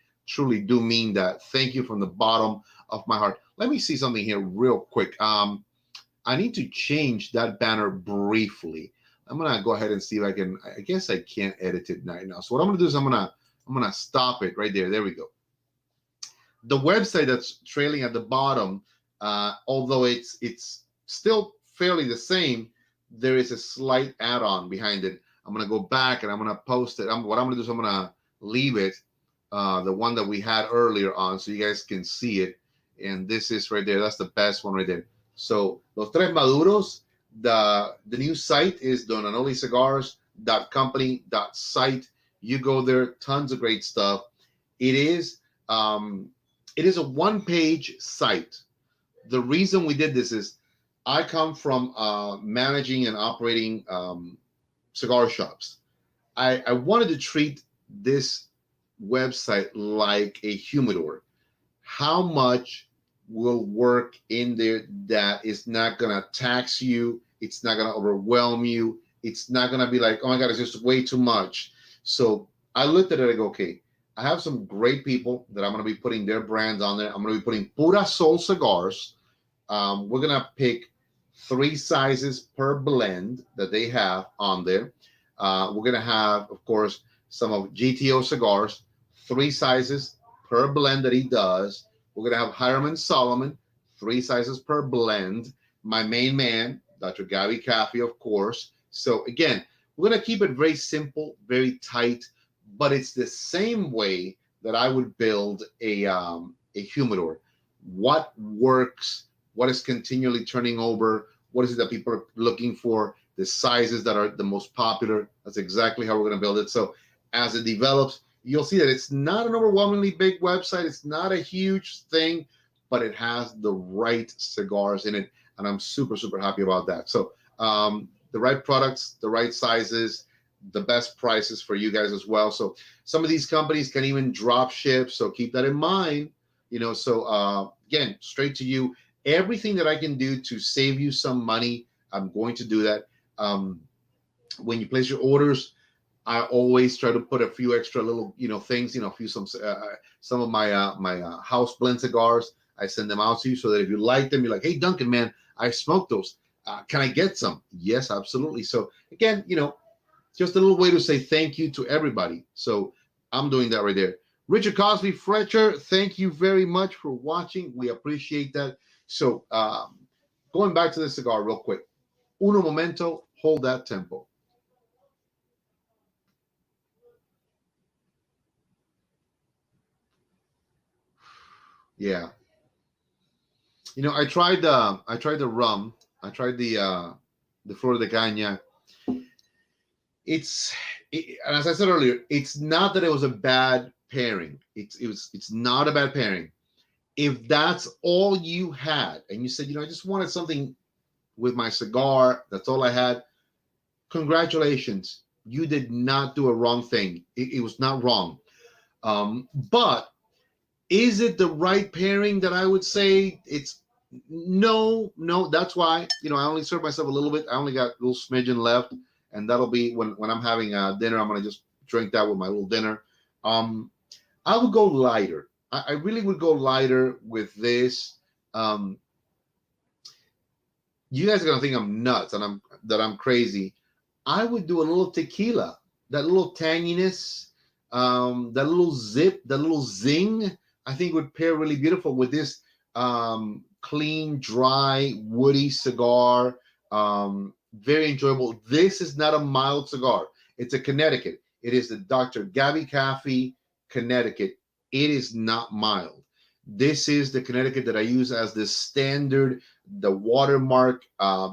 do mean that. Thank you from the bottom of my heart. Let me see something here real quick. I need to change that banner briefly. I'm gonna go ahead and see if I can. I guess I can't edit it right now. So what I'm gonna do is I'm gonna stop it right there. There we go. The website that's trailing at the bottom, although it's still fairly the same, there is a slight add-on behind it. I'm gonna go back and I'm gonna post it. What I'm gonna do is I'm gonna leave it. The one that we had earlier on so you guys can see it, and this is right there. That's the best one right there. So Los Tres Maduros, the new site is Doña NOLI Cigars.company.site. You go there, tons of great stuff. It is a one-page site. The reason we did this is I come from managing and operating cigar shops. I wanted to treat this website like a humidor. How much will work in there that is not going to tax you? It's not going to overwhelm you. It's not going to be like, oh my God, it's just way too much. So I looked at it and go, okay, I have some great people that I'm going to be putting their brands on there. I'm going to be putting Pura Sol cigars. We're going to pick 3 sizes per blend that they have on there. We're going to have, of course, some of GTO cigars, 3 sizes per blend that he does. We're going to have Hiram and Solomon, 3 sizes per blend. My main man, Dr. Gabby Caffey, of course. So again, we're going to keep it very simple, very tight, but it's the same way that I would build a humidor. what works, what is continually turning over, what is it that people are looking for, the sizes that are the most popular. That's exactly how we're going to build it. So as it develops, you'll see that it's not an overwhelmingly big website. It's not a huge thing, but it has the right cigars in it. And I'm super, super happy about that. So the right products, the right sizes, the best prices for you guys as well. So some of these companies can even drop ship. So keep that in mind. So again, straight to you. Everything that I can do to save you some money, I'm going to do that. When you place your orders, I always try to put a few extra little, things, some of my house blend cigars. I send them out to you so that if you like them, you're like, hey, Duncan, man, I smoked those. Can I get some? Yes, absolutely. So again, just a little way to say thank you to everybody. So I'm doing that right there. Richard Cosby Fletcher, thank you very much for watching. We appreciate that. So going back to the cigar real quick. Uno momento, hold that tempo. Yeah. I tried the rum. I tried the Flor de Caña. And as I said earlier, it's not that it was a bad pairing. It's not a bad pairing. If that's all you had, and you said, I just wanted something with my cigar, that's all I had, congratulations. You did not do a wrong thing. It was not wrong. But is it the right pairing that I would say? It's no. That's why, I only served myself a little bit. I only got a little smidgen left. And that'll be when I'm having dinner. I'm going to just drink that with my little dinner. I would go lighter. I really would go lighter with this. You guys are going to think I'm nuts and that I'm crazy. I would do a little tequila, that little tanginess, that little zip, that little zing. I think would pair really beautiful with this clean, dry, woody cigar. Very enjoyable. This is not a mild cigar. It's a Connecticut. It is the Dr. Gabby Caffey Connecticut. It is not mild. This is the Connecticut that I use as the standard, the watermark.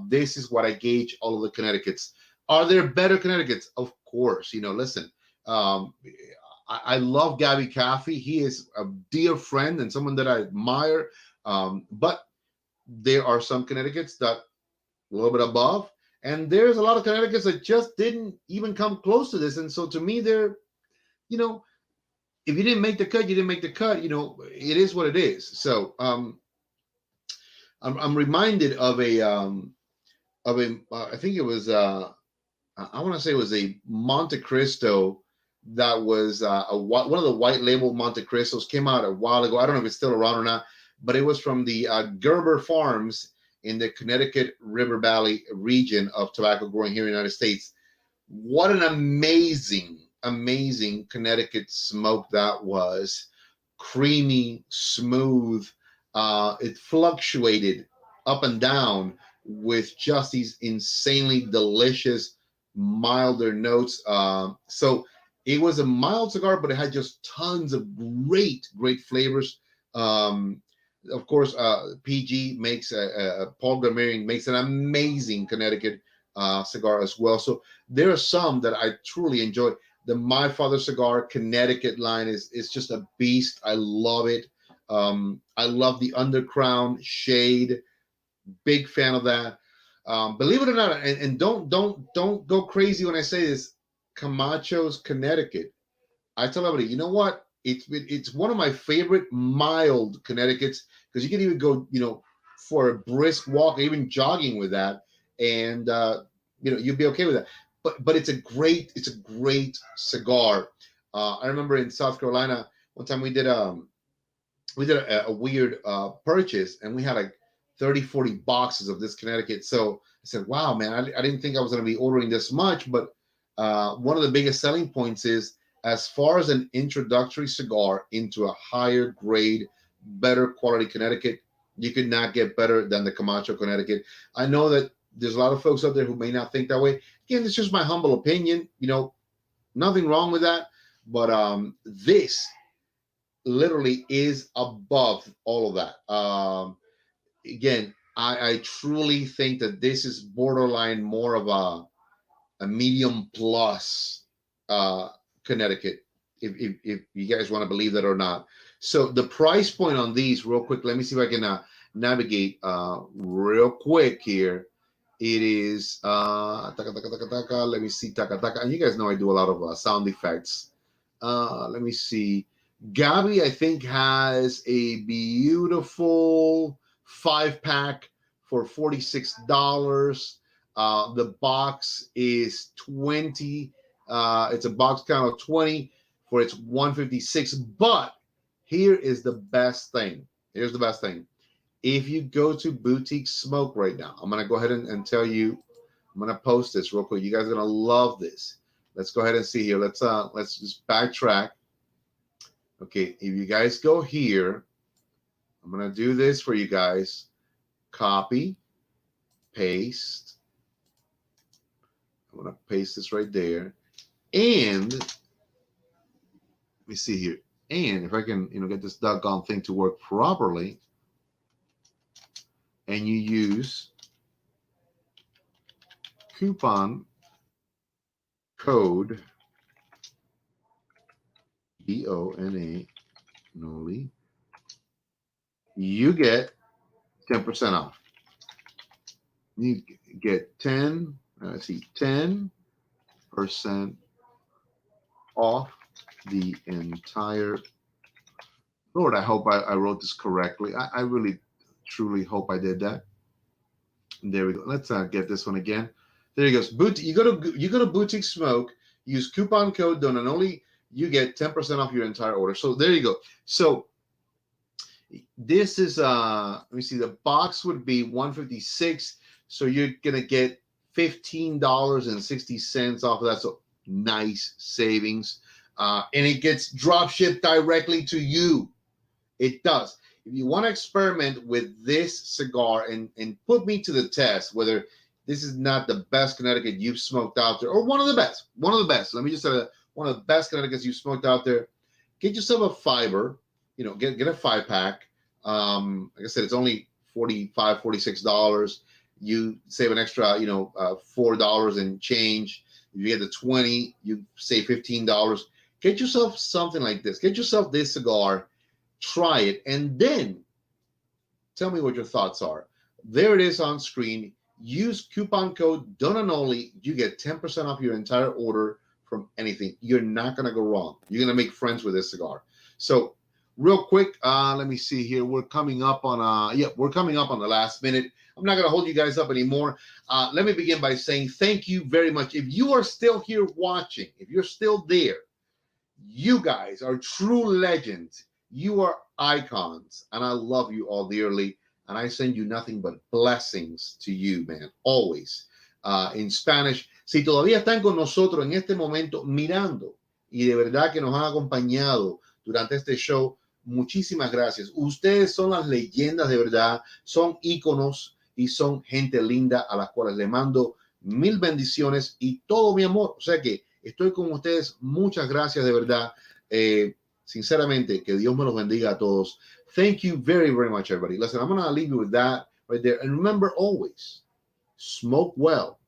This is what I gauge all of the Connecticut's. Are there better Connecticut's? Of course. Listen, I love Gabby Caffey. He is a dear friend and someone that I admire. But there are some Connecticut's that a little bit above. And there's a lot of Connecticut's that just didn't even come close to this. And so to me, they're, if you didn't make the cut, you didn't make the cut. It is what it is. So I'm reminded of I think it was I want to say it was a Monte Cristo that was one of the white label Monte Cristos, came out a while ago. I don't know if it's still around or not, but it was from the Gerber Farms in the Connecticut River Valley region of tobacco growing here in the United States. What an amazing Connecticut smoke that was. Creamy, smooth. It fluctuated up and down with just these insanely delicious, milder notes. So it was a mild cigar, but it had just tons of great flavors. Of course, PG makes Paul Gamerian makes an amazing Connecticut cigar as well. So there are some that I truly enjoy. The My Father Cigar Connecticut line is just a beast. I love it. I love the Undercrown shade. Big fan of that. Believe it or not, and don't go crazy when I say this. Camacho's Connecticut. I tell everybody, you know what? It's one of my favorite mild Connecticut's, because you can even go, for a brisk walk, or even jogging with that, and you'll be okay with that. But it's a great cigar. I remember in South Carolina one time we did a weird purchase, and we had like 30-40 boxes of this Connecticut. So I said, wow, man, I didn't think I was going to be ordering this much. But one of the biggest selling points is, as far as an introductory cigar into a higher grade, better quality Connecticut, you could not get better than the Camacho Connecticut. I know that there's a lot of folks out there who may not think that way. Again, it's just my humble opinion. Nothing wrong with that. But this literally is above all of that. Again, I truly think that this is borderline more of a medium plus Connecticut, if you guys want to believe that or not. So the price point on these, real quick, let me see if I can navigate real quick here. It is taka, taka, taka, taka. Let me see, taka, taka. And you guys know I do a lot of sound effects. Let me see. Gabby, I think, has a beautiful 5-pack for $46. The box is 20. It's a box count of 20 for its 156. But here is the best thing. Here's the best thing. If you go to Boutique Smoke right now, I'm going to go ahead and tell you, I'm going to post this real quick. You guys are going to love this. Let's go ahead and see here. Let's just backtrack. Okay, if you guys go here, I'm going to do this for you guys. Copy, paste. I'm going to paste this right there. And let me see here. And if I can, get this doggone thing to work properly, and you use coupon code DONA NOLI, you get 10% off. You get 10% off the entire. Lord, I hope I wrote this correctly. I really truly hope I did that. There we go. Let's get this one again. There you go. You go to Boutique Smoke. Use coupon code Doña NOLI. You get 10% off your entire order. So there you go. So this is let me see. The box would be $156. So you're gonna get $15.60 off of that. So nice savings. And it gets drop shipped directly to you. It does. If you want to experiment with this cigar and put me to the test, whether this is not the best Connecticut you've smoked out there, or one of the best. Let me just say one of the best Connecticut's you've smoked out there. Get yourself a fiber. Get a 5-pack. Like I said, it's only $45, $46. You save an extra, $4 and change. If you get the 20, you save $15. Get yourself something like this. Get yourself this cigar. Try it, and then tell me what your thoughts are. There it is on screen. Use coupon code Doña NOLI. You get 10% off your entire order from anything. You're not going to go wrong. You're going to make friends with this cigar. So real quick, let me see here. We're coming up on the last minute. I'm not going to hold you guys up anymore. Let me begin by saying thank you very much. If you are still here watching, if you're still there, you guys are true legends. You are icons, and I love you all dearly, and I send you nothing but blessings to you, man, always. In Spanish, si todavía están con nosotros en este momento mirando, y de verdad que nos han acompañado durante este show, muchísimas gracias. Ustedes son las leyendas de verdad, son íconos y son gente linda a las cuales le mando mil bendiciones y todo mi amor. O sea que estoy con ustedes. Muchas gracias de verdad. Sinceramente, que Dios me los bendiga a todos. Thank you very, very much, everybody. Listen, I'm going to leave you with that right there. And remember always, smoke well,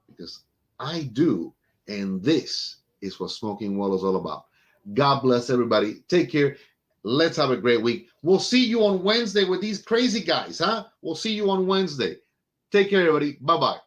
because I do, and this is what smoking well is all about. God bless everybody. Take care. Let's have a great week. We'll see you on Wednesday with these crazy guys, huh? We'll see you on Wednesday. Take care, everybody. Bye-bye.